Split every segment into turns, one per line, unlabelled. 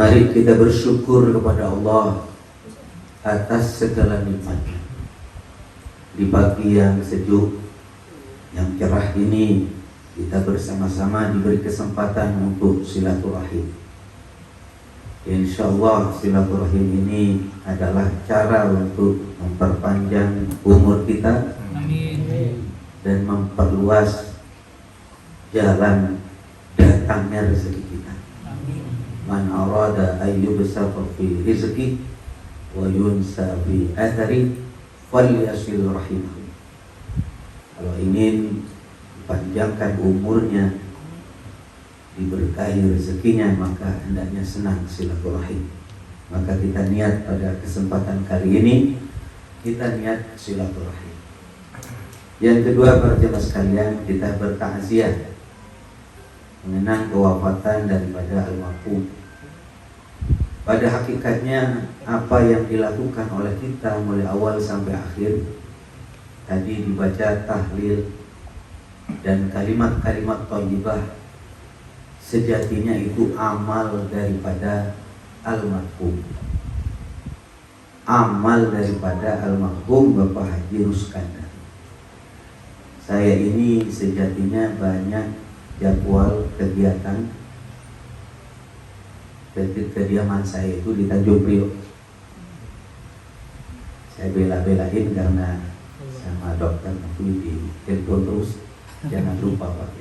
Mari kita bersyukur kepada Allah atas segala nikmatnya. Di pagi yang sejuk, yang cerah ini, kita bersama-sama diberi kesempatan untuk silaturahim. Insyaallah silaturahim ini adalah cara untuk memperpanjang umur kita. Amin. Dan memperluas jalan datangnya rezeki kita. Amin. Man arada ayyubsata fi rizqi wa yunsa fi athari falyasil rahimahu. Kalau ingin panjangkan umurnya, diberkahi rezekinya, maka hendaknya senang silaturahim. Maka kita niat pada kesempatan kali ini, kita niat silaturahim. Yang kedua, para jemaah sekalian, kita bertakziah mengenang kewafatan daripada almarhum. Pada hakikatnya apa yang dilakukan oleh kita mulai awal sampai akhir, tadi dibaca tahlil dan kalimat-kalimat thayyibah, sejatinya itu amal daripada almarhum. Amal daripada almarhum Bapak Haji Ruskandar. Saya ini sejatinya banyak jadwal kegiatan kediaman saya itu di Tanjung Priok. Saya bela-belain karena sama dokter aku di telepon terus, jangan lupa Pak.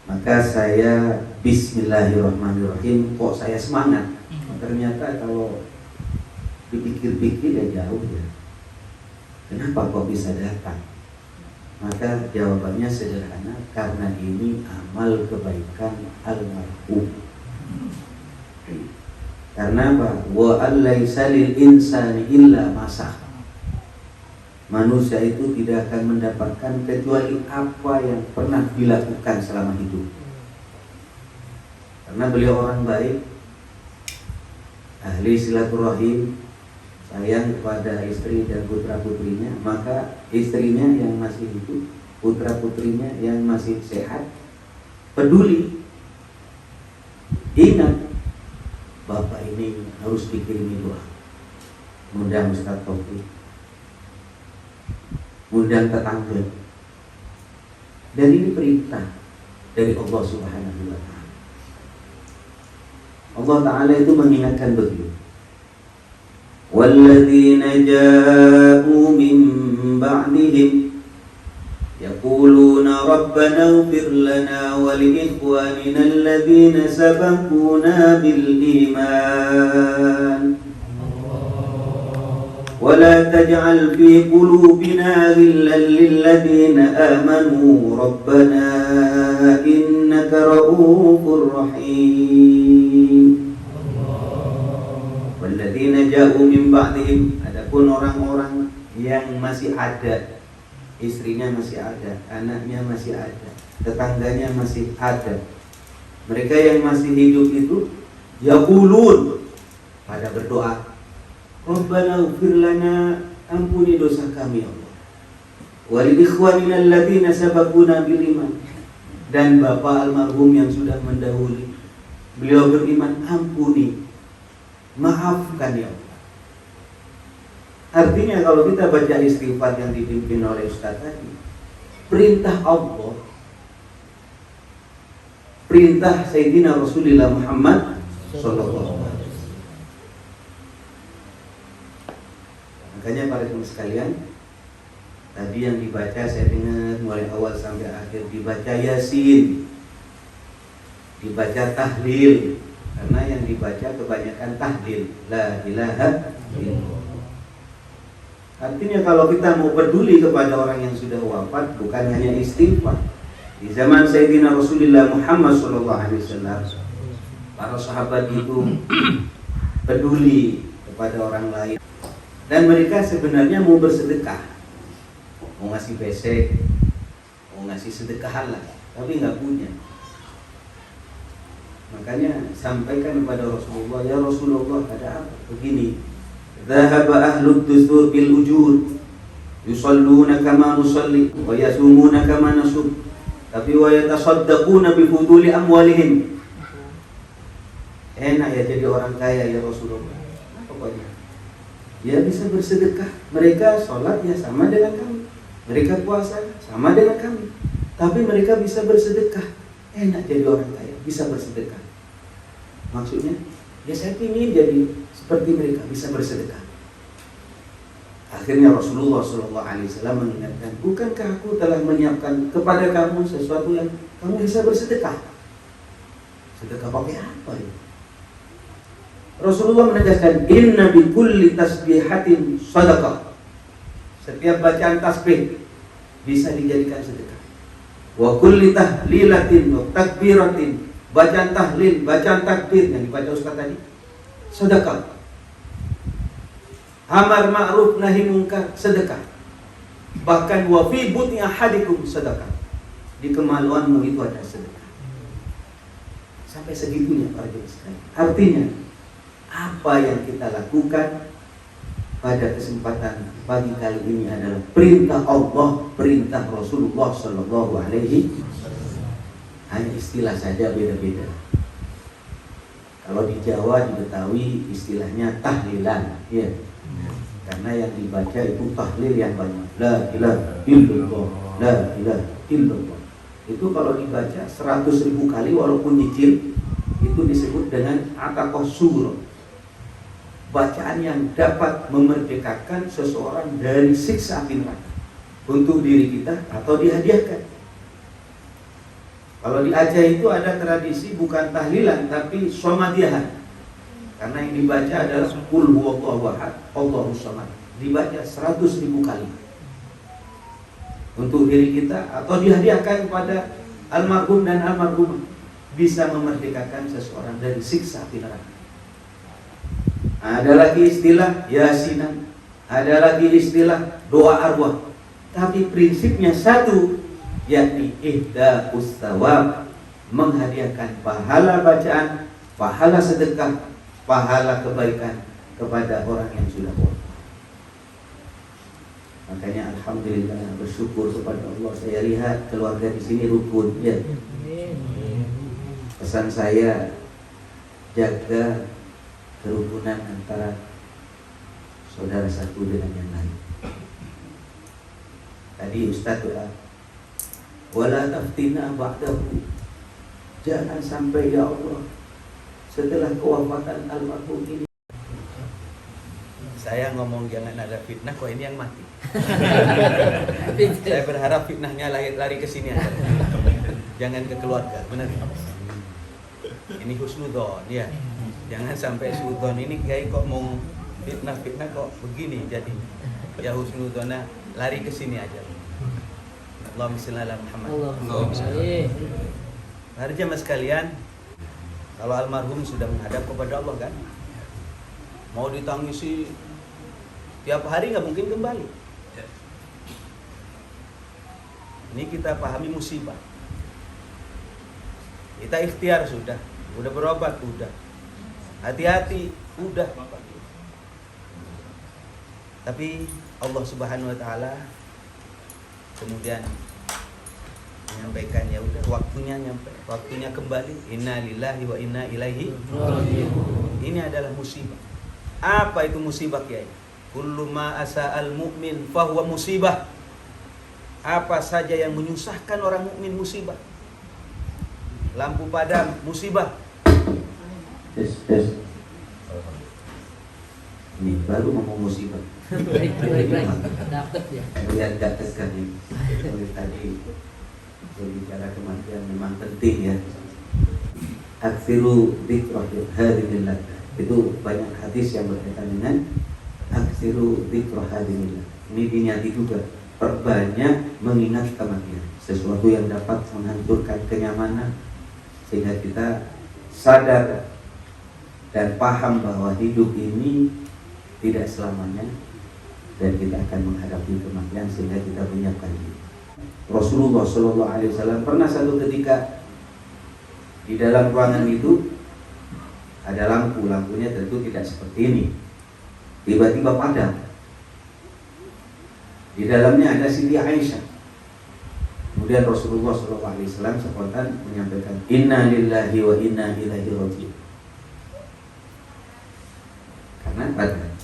Maka saya bismillahirrahmanirrahim, kok saya semangat. Ternyata kalau dipikir-pikir ya jauh ya. Kenapa kok bisa datang? Maka jawabannya sederhana, karena ini amal kebaikan almarhum. Karena apa? Wa allaisa lil insani illa ma sa'ah. Manusia itu tidak akan mendapatkan kecuali apa yang pernah dilakukan selama hidup. Karena beliau orang baik, ahli silaturahim, sayang kepada istri dan putra putrinya, maka istrinya yang masih hidup, putra putrinya yang masih sehat, peduli. Ingat, bapak ini harus dikirimi doa. Mudah Ustaz Taufik, undang tetangga. Dan ini perintah dari Allah Subhanahu wa ta'ala. Allah Ta'ala itu mengingatkan begitu. Walladzina ja'u min ba'dihim yaquluna rabbana ighfir lana wa li ikhwanina alladzina sabaquna bil iman ولا تجعل في قلوبنا غلا للذين آمنوا ربنا إنك رؤوف رحيم. والذين جاءوا من بعدهم, adapun orang-orang yang masih ada, istrinya masih ada, anaknya masih ada, tetangganya masih ada, mereka yang masih hidup itu yaqulun, pada berdoa, Rabbana ighfir lana, ampuni dosa kami ya Allah. Wa li ikhwanina alladziina sabaquna bil iman, dan bapak almarhum yang sudah mendahului beliau beriman, ampuni, maafkan ya Allah. Artinya kalau kita baca istighfar yang dipimpin oleh Ustaz tadi, perintah Allah, perintah Sayyidina Rasulullah Muhammad sallallahu alaihi wasallam. Makanya para teman sekalian, tadi yang dibaca saya dengar mulai awal sampai akhir, dibaca Yasin, dibaca tahlil, karena yang dibaca kebanyakan tahlil, la ilaha illallah. Artinya kalau kita mau peduli kepada orang yang sudah wafat, bukan hanya istighfar. Di zaman Sayyidina Rasulullah Muhammad SAW, para sahabat itu peduli kepada orang lain. Dan mereka sebenarnya mau bersedekah, mau ngasih pesek, mau ngasih sedekahan lah, tapi nggak punya. Makanya sampaikan kepada Rasulullah, ya Rasulullah, ada apa? Begini, dhahaba ahlud dusur bil ujur, yusalluna kama nusalli, wa yasumuna kama nasum, tapi wa yatasaddaquna bi fuduli amwalihim. Enak ya jadi orang kaya ya Rasulullah. Pokoknya ya bisa bersedekah. Mereka sholat ya sama dengan kami, mereka puasa sama dengan kami, tapi mereka bisa bersedekah. Enak jadi orang kaya, bisa bersedekah. Maksudnya ya saya ingin jadi seperti mereka, bisa bersedekah. Akhirnya Rasulullah SAW mengingatkan, bukankah aku telah menyiapkan kepada kamu sesuatu yang kamu bisa bersedekah? Sedekah pakai apa ya? Rasulullah menegaskan, inna bi kulli tasbihatin sadaqah. Setiap bacaan tasbih bisa dijadikan sedekah. Wa kulli tahlilatin wa takbiratin, bacaan tahlil, bacaan takbir yang dibaca Ustaz tadi, sedekah. Amar ma'ruf nahi mungkar, sedekah. Bahkan wa fi butni ahadikum sedekah. Di kemaluanmu itu ada sedekah. Sampai segitunya para jemaah sekalian. Artinya apa yang kita lakukan pada kesempatan pagi kali ini adalah perintah Allah, perintah Rasulullah Sallallahu Alaihi Wasallam. Hanya istilah saja beda-beda. Kalau di Jawa, di Betawi istilahnya tahlilan, ya. Karena yang dibaca itu tahlil yang banyak. La ilaha illallah, la ilaha illallah. Itu kalau dibaca 100.000 kali walaupun nyicil, itu disebut dengan ataqah surah. Bacaan yang dapat memerdekakan seseorang dari siksa api neraka untuk diri kita atau dihadiahkan. Kalau di Aceh itu ada tradisi bukan tahlilan tapi somadiahan. Karena yang dibaca adalah qul huwallahu ahad, Allahus samad. Dibaca 100.000 kali untuk diri kita atau dihadiahkan kepada almarhum dan almarhumah, bisa memerdekakan seseorang dari siksa api neraka. Ada lagi istilah yasinan, ada lagi istilah doa arwah. Tapi prinsipnya satu, yakni ihda'us tsawab, menghadiahkan pahala bacaan, pahala sedekah, pahala kebaikan kepada orang yang sudah wafat. Makanya alhamdulillah, bersyukur kepada Allah. Saya lihat keluarga di sini rukun, ya. Pesan saya, jaga kerukunan antara saudara satu dengan yang lain. Tadi Ustaz doa, wala taftina ba'dahu, jangan sampai ya Allah setelah kewafatan almarhum ini. Saya ngomong jangan ada fitnah, kok ini yang mati. Saya berharap fitnahnya lari ke sini aja. Jangan ke keluarga, benar. Ini husnudzon, ya. Jangan sampai suudzon ini kayak kok mau fitnah kok begini jadi. Ya husnudzonnya lari ke sini aja. Allahumma shalli ala Muhammad. Mari jemaah sekalian, kalau almarhum sudah menghadap kepada Allah kan, mau ditangisi tiap hari nggak mungkin kembali. Ini kita pahami musibah. Kita ikhtiar sudah berobat udah, hati-hati udah. Tapi Allah Subhanahu Wa Taala kemudian menyampaikan ya udah waktunya nyampe, waktunya kembali. Inna lillahi wa inna ilaihi raji'un. Ini adalah musibah. Apa itu musibah, Kiai? Kullu ma asa'al mu'min fahuwa musibah. Apa saja yang menyusahkan orang mukmin musibah. Lampu padam musibah. Ini baru ngomong musibah. Dapat ya. Lihat gak tekan ini. Tadi berbicara kematian memang penting ya. Aksiru dzikrah hadhillah. Itu banyak hadis yang berkaitan dengan aksiru dzikrah hadhillah. Ini dinyati juga, perbanyak mengingat kematian, sesuatu yang dapat menghancurkan kenyamanan, sehingga kita sadar dan paham bahwa hidup ini tidak selamanya dan kita akan menghadapi kematian, sehingga kita menyiapkan diri. Rasulullah SAW pernah satu ketika di dalam ruangan itu ada lampunya tentu tidak seperti ini, tiba-tiba padam. Di dalamnya ada Siti Aisyah. Kemudian Rasulullah SAW spontan menyampaikan, Inna lillahi wa inna ilaihi raji'un. pada.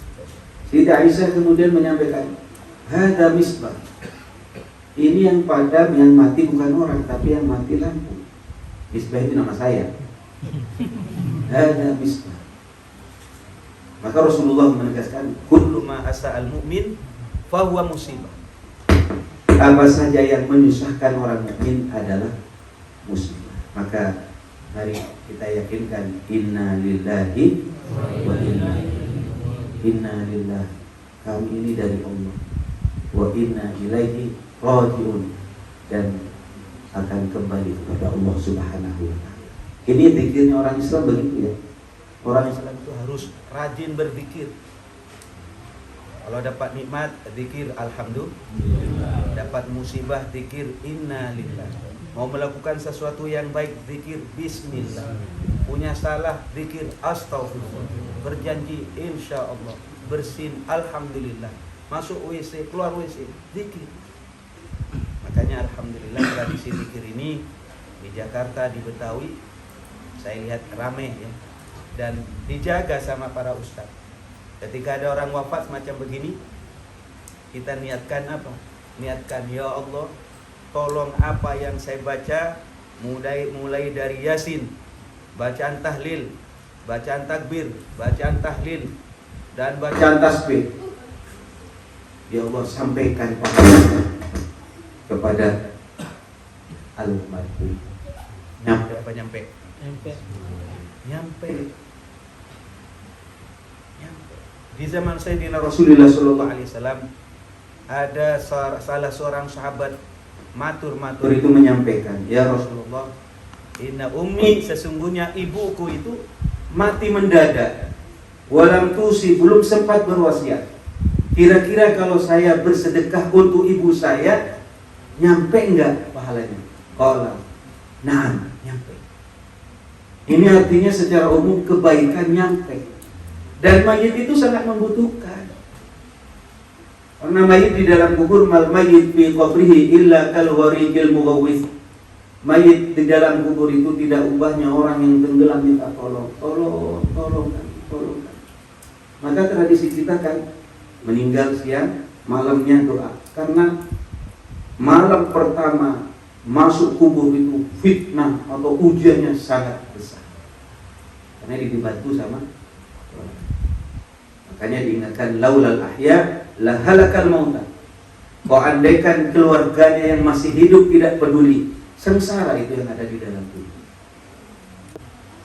Siti Aisyah kemudian menyampaikan, hadza misbah. Ini yang padam, yang mati bukan orang, tapi yang mati lampu. Misbah itu nama saya. Hadza misbah. Maka Rasulullah menegaskan, kullu ma asa'al mu'min fahuwa musibah. Apa saja yang menyusahkan orang mukmin adalah musibah. Maka mari kita yakinkan, inna lillahi wa inna lillahi, kami ini dari Allah, wa inna ilaihi raji'un, dan akan kembali kepada Allah Subhanahu wa ta'ala. Ini zikirnya orang Islam begitu ya. Orang Islam itu harus rajin berzikir. Kalau dapat nikmat, zikir alhamdulillah. Dapat musibah, zikir inna lillahi. Mau melakukan sesuatu yang baik, zikir bismillah. Punya salah, zikir astaghfirullah. Berjanji insya Allah, bersin alhamdulillah. Masuk WC, keluar WC, zikir. Makanya alhamdulillah tradisi zikir ini di Jakarta, di Betawi, saya lihat ramai ya, dan dijaga sama para ustadz. Ketika ada orang wafat semacam begini, kita niatkan apa? Niatkan, ya Allah, tolong apa yang saya baca, mulai dari Yasin, bacaan tahlil, bacaan takbir, bacaan tahlil, dan bacaan tasbih, ya Allah, sampaikan kepada almarhum. Nyampe apa nyampe? Nyampe. Di zaman Sayyidina Rasulullah SAW ada salah seorang sahabat matur itu menyampaikan, ya Rasulullah, inna ummi, sesungguhnya ibuku itu mati mendadak, walam tusi, belum sempat berwasiat. Kira-kira kalau saya bersedekah untuk ibu saya, nyampe enggak pahalanya? Qala na'am, nyampe. Ini artinya secara umum kebaikan nyampe. Dan mayit itu sangat membutuhkan. Karena mayit di dalam kubur, mal mayit fi qabrihi illa kal gharijil mughawwis. Mayit di dalam kubur itu tidak ubahnya orang yang tenggelam minta tolong. Tolong. Maka tradisi kita kan meninggal siang, malamnya doa. Karena malam pertama masuk kubur itu fitnah atau ujiannya sangat besar. Karena dibantu sama orang. Makanya diingatkan, laulal ahya la halakal mauta. Kau andaikan keluarganya yang masih hidup tidak peduli, sengsara itu yang ada di dalam tubuh.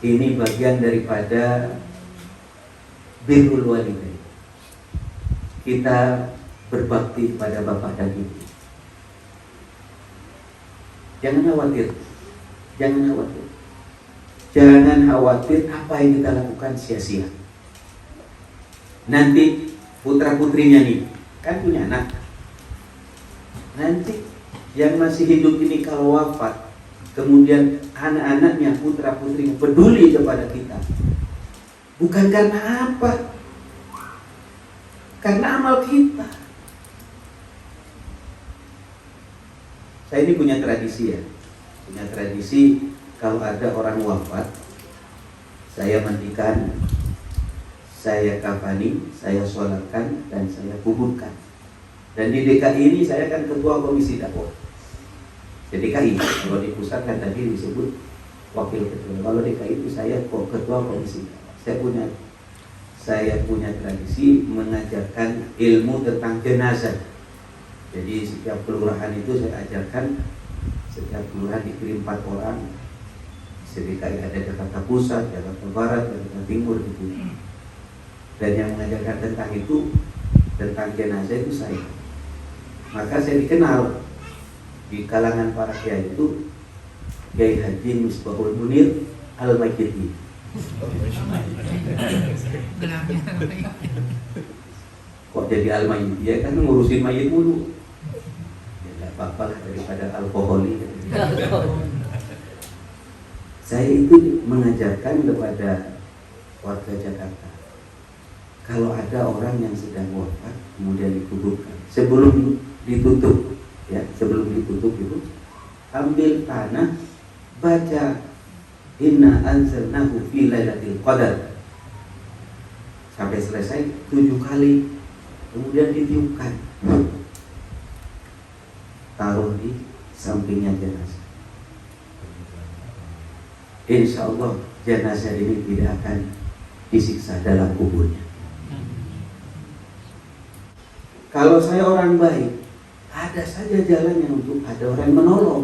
Ini bagian daripada birrul walidain. Kita berbakti pada bapak dan ibu. Jangan khawatir. Jangan khawatir apa yang kita lakukan sia-sia. Nanti putra putrinya nih kan punya anak. Nanti yang masih hidup ini kalau wafat, kemudian anak-anaknya, putra putrinya peduli kepada kita, bukan karena apa? Karena amal kita. Saya ini punya tradisi ya. Punya tradisi, kalau ada orang wafat, saya mandikan, saya kafani, saya sholatkan, dan saya kuburkan. Dan di DKI ini saya kan ketua komisi dakwah. Di DKI, kalau di pusat kan tadi disebut wakil ketua. Kalau DKI itu saya ketua komisi dakwah. Saya punya tradisi mengajarkan ilmu tentang jenazah. Jadi setiap kelurahan itu saya ajarkan, setiap kelurahan dikirim 4 orang. Di DKI ada Jakarta Pusat, Jakarta Barat, Jakarta Timur gitu. Dan yang mengajarkan tentang itu, tentang jenazah itu saya. Maka saya dikenal di kalangan para kiai itu Kiai Haji Misbahul Munir Al-Majidi. Kok jadi Al-Majidi? Ya kan ngurusin mayit dulu. Ya gak apa-apa lah daripada alkoholi. Saya itu mengajarkan kepada warga Jakarta, kalau ada orang yang sedang wafat kemudian dikuburkan, sebelum ditutup itu ambil tanah, baca inna anzalnahu fi lailatul qadar. sampai selesai 7 kali, kemudian ditiupkan, taruh di sampingnya jenazah. Insya Allah jenazah ini tidak akan disiksa dalam kuburnya. Kalau saya orang baik, ada saja jalannya untuk ada orang menolong.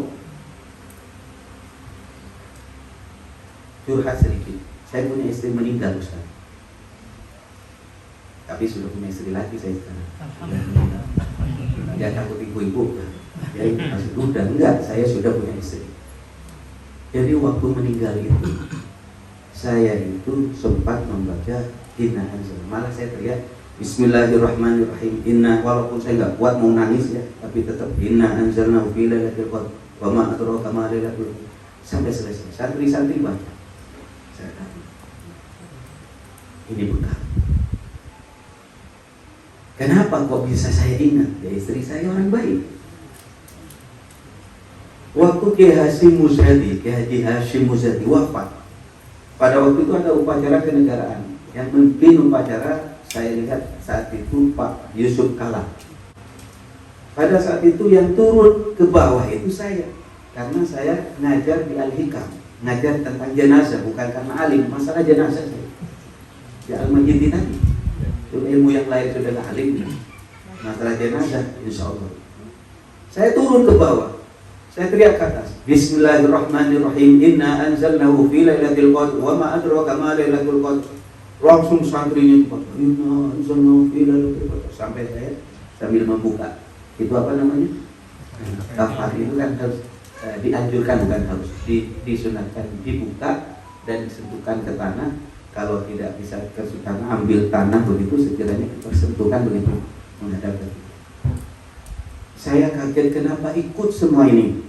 Curhat sedikit, saya punya istri meninggal Ustaz, tapi sudah punya istri lagi saya sekarang. Dia takut ibu-ibu, jadi masih muda. Enggak, saya sudah punya istri. Jadi waktu meninggal itu, saya itu sempat membaca Inna Anzalnahu. Malah saya teriak Bismillahirrahmanirrahim. Inna, walaupun saya nggak kuat mau nangis ya, tapi tetap Inna Anzalnahu fi lailatul qadr wa ma adraka ma lailatul qadr sampai selesai. Santri-santri baca. Saya tahu ini bekal. Kenapa kok bisa saya ingat? Ya istri saya orang baik. Waktu Kiai Hasyim Muzadi wafat, pada waktu itu ada upacara kenegaraan. Yang memimpin upacara saya lihat saat itu Pak Yusuf Kala. Pada saat itu yang turun ke bawah itu saya, karena saya ngajar di Al-Hikam, ngajar tentang jenazah, bukan karena alim, masalah jenazah saya. Di Al-Majid tadi, itu ilmu yang lain sudah gak alim, masalah jenazah, insya Allah. Saya turun ke bawah, saya teriak ke atas, Bismillahirrahmanirrahim, Inna anzalnahu fi lailatul qadr wa ma adraka ma lailatul qadr. Langsung santrinya Inna anzalnahu fi lailatul qadr. Sampai saya sambil membuka. Itu apa namanya? Kafar itu kan harus dianjurkan, bukan harus disunatkan, dibuka dan disentuhkan ke tanah. Kalau tidak bisa ke tanah, ambil tanah begitu sekiranya tersentuhkan begitu menghadap ke. Saya kaget kenapa ikut semua ini.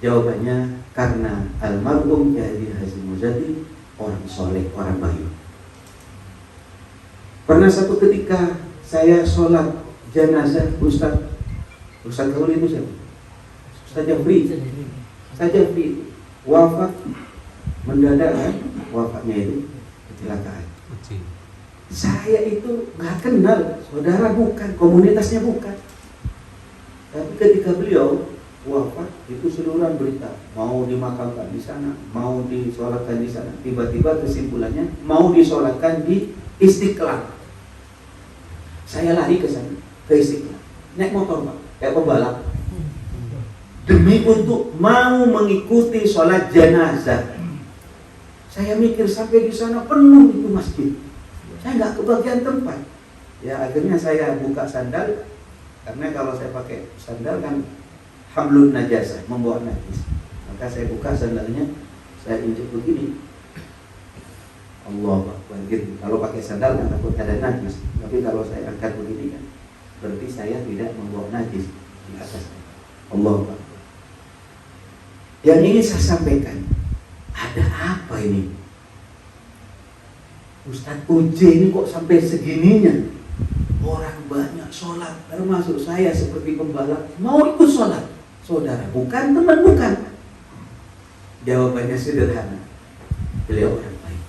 Jawabannya karena almarhum Kiai Hasyim Muzadi orang soleh, orang baik. Pernah satu ketika saya sholat jenazah Ustaz Kauli itu siapa? Ustaz Jafri wafat mendadak kan? Wafatnya itu kecelakaan. Saya itu nggak kenal, saudara bukan, komunitasnya bukan. Tapi ketika beliau wafat itu seluruhan berita, mau dimakamkan di sana, mau disolatkan di sana. Tiba-tiba kesimpulannya mau disolatkan di Istiqlal. Saya lari ke sana, ke Istiqlal, naik motor Pak, kayak pembalap, demi untuk mau mengikuti sholat jenazah. Saya mikir sampai di sana penuh itu masjid, saya nggak kebagian tempat. Ya akhirnya saya buka sandal, karena kalau saya pakai sandal kan hamlun najasah, membawa najis. Maka saya buka sandalnya, saya injek begini. Allah Akbar gitu. Kalau pakai sandal kan takut ada najis. Tapi kalau saya angkat begini kan, berarti saya tidak membawa najis di atas. Allah Akbar. Yang ingin saya sampaikan, ada apa ini? Ustadz Uji ini kok sampai segininya? Orang banyak sholat, termasuk saya seperti pembalap, mau ikut sholat. Saudara, bukan teman, bukan. Jawabannya sederhana. Beliau orang baik.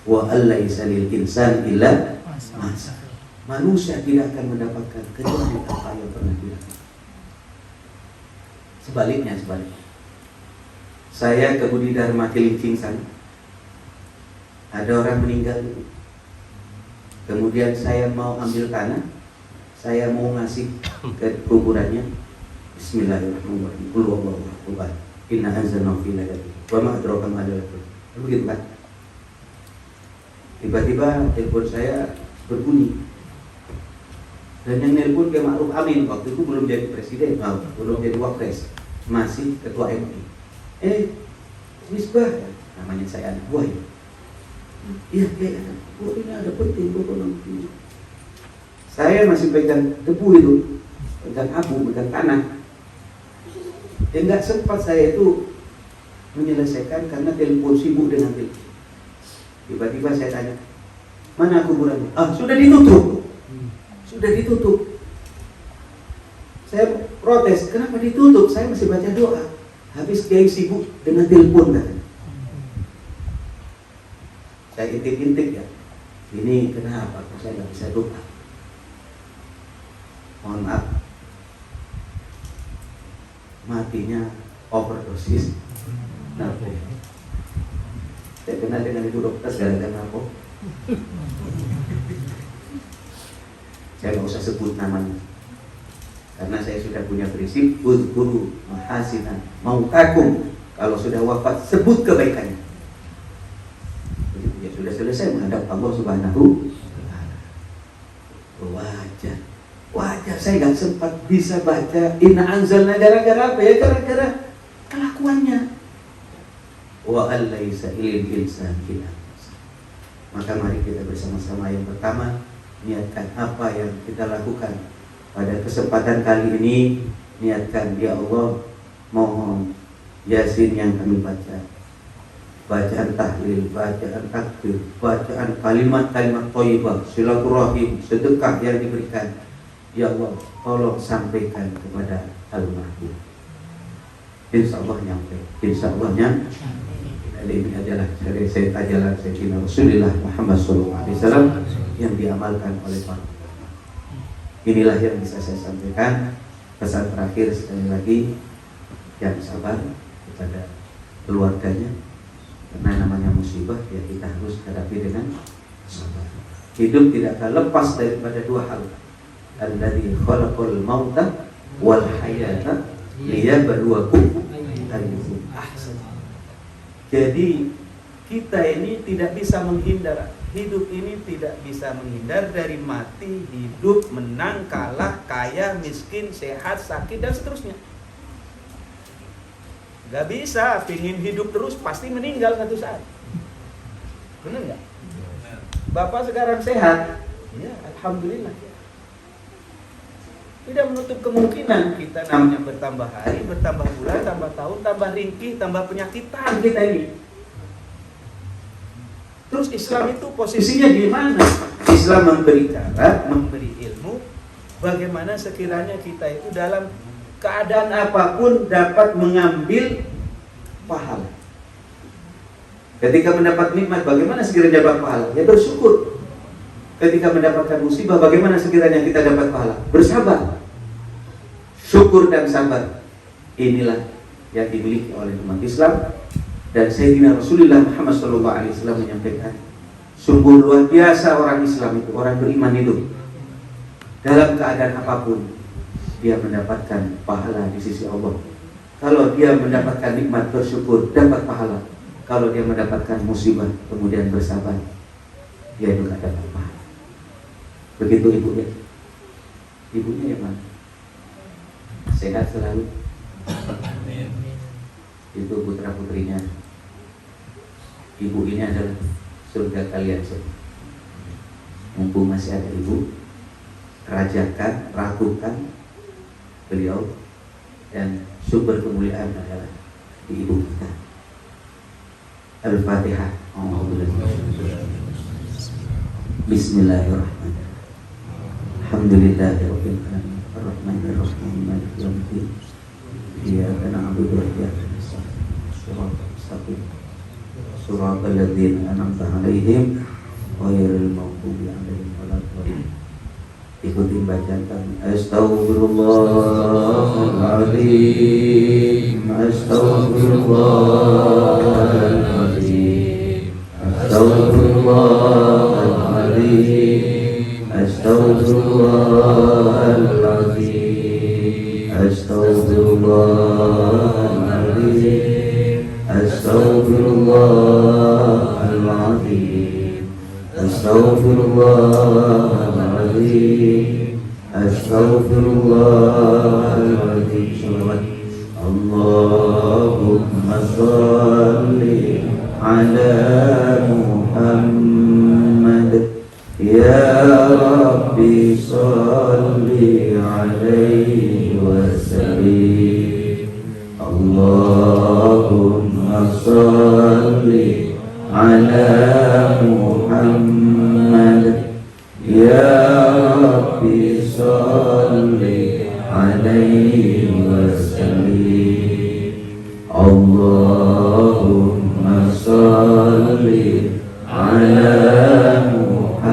Wa allaisa lil insan illa masa. Manusia tidak akan mendapatkan kecuali apa yang pernah dilakukan. Sebaliknya. Saya ke Budi Dharma Cilincing sana. Ada orang meninggal itu. Kemudian saya mau ambil tanah, saya mau ngasih ke kuburannya. Bismillahirrahmanirrahim. Qul huwallahu ahad. Inna anzalnahu fi lailatul qadr wa ma adraka ma lailatul qadr. Begitu kan? Tiba-tiba telepon saya berbunyi. Dan yang nelpon Kiai Ma'ruf Amin, waktu itu belum jadi presiden, belum jadi wapres, masih ketua MI. Misbah, namanya saya anak buah ya. Iya, ini ada penting nanti. Saya masih pegang debu itu, pegang abu, pegang tanah. Nggak sempat saya itu menyelesaikan karena telepon, sibuk dengan telepon. Tiba-tiba saya tanya, mana kuburannya? Sudah ditutup. Sudah ditutup. Saya protes, kenapa ditutup? Saya masih baca doa. Habis Kiai sibuk dengan telepon kan. Saya intip-intip ya. ini kenapa kok saya nggak bisa doa? Mohon maaf, matinya overdosis narkoba. Saya kenal dengan ibu dokter gara-gara narkoba. Saya nggak usah sebut namanya, karena saya sudah punya prinsip uzkuru mahasinan mautakum. Kalau sudah wafat sebut kebaikannya. Ya sudah selesai menghadap Allah Subhanahu wa ta'ala. Wajah saya nggak sempat bisa baca Inna Anzalna gara-gara apa ya? Gara-gara kelakuannya. Wa alaysa ilil insan illa. Maka mari kita bersama-sama yang pertama niatkan apa yang kita lakukan pada kesempatan kali ini. Niatkan, ya Allah, mohon Yasin yang kami baca, bacaan tahlil, bacaan takbir, bacaan kalimat-kalimat thayyibah, silaturahim, sedekah yang diberikan, ya Allah, tolong sampaikan kepada almarhum. Insya Allah nyampe, insya Allah nyampe. Ini adalah dari ajaran Sayyidina Rasulullah Muhammad SAW yang diamalkan oleh para ulama. Inilah yang bisa saya sampaikan. Pesan terakhir sekali lagi, yang sabar kepada keluarganya, karena namanya musibah ya kita harus hadapi dengan sabar. Hidup tidak akan lepas daripada dua hal. Alladzi khalaqal mauta wal hayata liyabluwakum ayyukum ahsanu. Jadi kita ini tidak bisa menghindar, hidup ini tidak bisa menghindar dari mati, hidup, menang, kalah, kaya, miskin, sehat, sakit, dan seterusnya. Gak bisa, pingin hidup terus pasti meninggal satu saat. Benar nggak? Bapak sekarang sehat, ya alhamdulillah. Tidak menutup kemungkinan kita namanya bertambah hari, bertambah bulan, tambah tahun, tambah ringkih, tambah penyakitan kita ini. Terus Islam itu posisinya di mana? Islam memberi cara, memberi ilmu, bagaimana sekiranya kita itu dalam keadaan apapun dapat mengambil pahala. Ketika mendapat nikmat, bagaimana sekiranya dapat pahala? Ya bersyukur. Ketika mendapatkan musibah, bagaimana sekiranya kita dapat pahala? Bersabar. Syukur dan sabar. Inilah yang dimiliki oleh umat Islam. Dan Sayyidina Rasulullah Muhammad SAW menyampaikan, sungguh luar biasa orang Islam itu, orang beriman itu. Dalam keadaan apapun, dia mendapatkan pahala di sisi Allah. Kalau dia mendapatkan nikmat, bersyukur, dapat pahala. Kalau dia mendapatkan musibah, kemudian bersabar, dia juga dapat pahala. Begitu ibunya. Ibunya yang mana? Sehat selalu. Itu putra putrinya. Ibu ini adalah surga kalian semua. Mumpung masih ada ibu, rajakan, ragukan beliau, dan sumber kemuliaan adalah di ibu kita. Al-Fatihah. Bismillahirrahmanirrahim. Alhamdulillahirabbil alamin. Arrahmanirrahim. Maliki yaumiddin. Iyyaka na'budu wa iyyaka nasta'in. Shiratal mustaqim. Shiratal ladzina an'amta 'alaihim ghairil maghdubi 'alaihim waladdallin. Ikuti bacaan kami. Astaghfirullahaladzim. Astaghfirullahaladzim. Astaghfirullahaladzim. Astaghfirullahaladzim. Astaghfirullahaladzim. Astaghfirullahaladzim. Astaghfirullahaladzim. Astaghfirullahaladzim. Shalawat. Allahumma shalli ala Muhammad. Ya Rabbi shalli alaihi wasallim. Allahumma shalli ala Muhammad. Ya Rabbi shalli alaihi wasallim. Allahumma shalli ala Muhammad.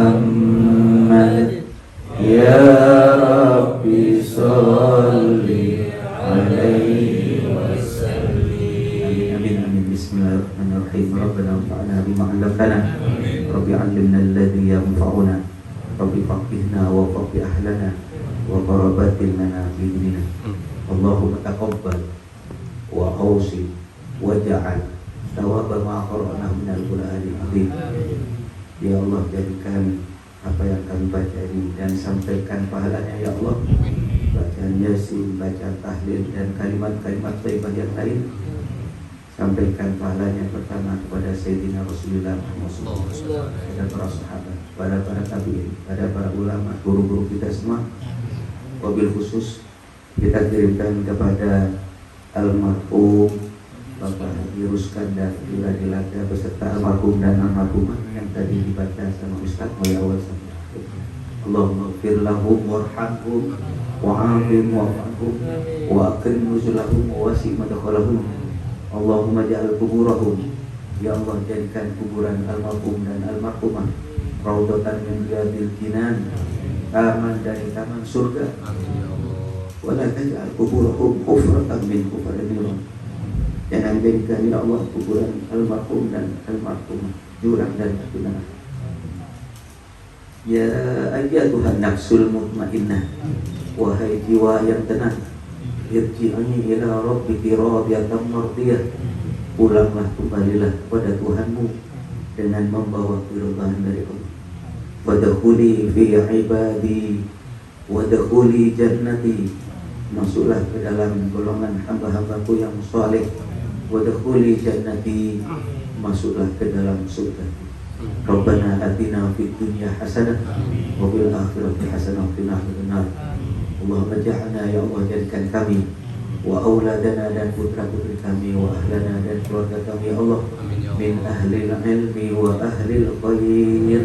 علمنا الذي ينفعنا رب فقهنا وفقه أهلنا وقربات لنا في ديننا اللهم تقبل وأوصي واجعل ثواب ما قرأناه من القرآن العظيم. Ya Allah, jadikan apa yang kami baca ini dan sampaikan pahalanya ya Allah. Bacaan Yasin, bacaan tahlil dan kalimat-kalimat thayyibah yang lain, sampaikan pahalanya pertama kepada Sayyidina Rasulullah SAW, kepada para sahabat, kepada para tabi'in, kepada para ulama, guru-guru kita semua. Wabil khusus kita kirimkan kepada almarhum Bapak Haji Ruskandar Diladilaga beserta almarhum dan almarhumah yang tadi dibaca sama Ustaz mulai awal sampai akhir. Allahumma ighfir lahum warhamhum wa'afihim wa'afhum wa akrim nuzulahum wa wasi' madkhalahum. Allahumma ja'al kuburahum, ya Allah jadikan kuburan almarhum dan almarhumah raudhatan min riyadil jinan, taman dari taman surga. Wa la taj'al kuburahum hufratan min hufarin nar. Jangan jadikan ya Allah kuburan almarhum dan almarhumah jurang dari api neraka. Ya ayyatuhan nafsul mutmainnah, wahai jiwa yang tenang, irji'ani ila rabbiki radiyatan mardiyah. Pulanglah, kembalilah kepada Tuhanmu dengan membawa keridhaan dari Allah. Wadkhuli fi ibadi wadkhuli jannati, masuklah ke dalam golongan hamba-hambaku yang saleh. Wadkhuli jannati, masuklah ke dalam surga. Rabbana atina fid dunya hasanah wa fil akhirati hasanah wa qina adzabannar. Allahumma ja'alna ya Allah, jadikan kami wa auladana dan putra-putri kami wa ahlana dan keluarga kami ya Allah min ahlil ilmi wa ahlil khair,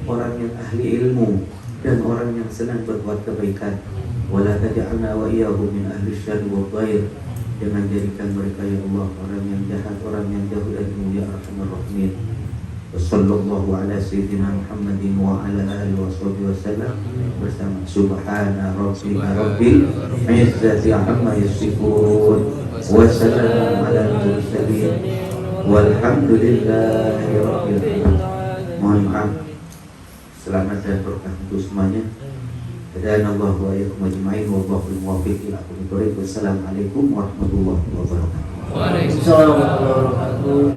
orang yang ahli ilmu dan orang yang senang berbuat kebaikan. Wala taj'alna wa iyyahum min ahli syarri wa dhair, jangan jadikan mereka ya Allah orang yang jahat, orang yang jauh darimu ya arhamar rahimin. Wassallallahu ala sayyidina Muhammadin wa ala alihi washabihi wasallam bersama subhana rabbika rabbil izzati amma yasifun wa salamun ala mursalin walhamdulillahi rabbil alamin. Mohon maaf, selamat dan berkah untuk semuanya. Hadanallahu wa iyyakum ajma'in wallahu muwaffiq ila aqwamit thoriq. Wassalamualaikum warahmatullahi wabarakatuh.
Waalaikumsalam warahmatullahi wabarakatuh.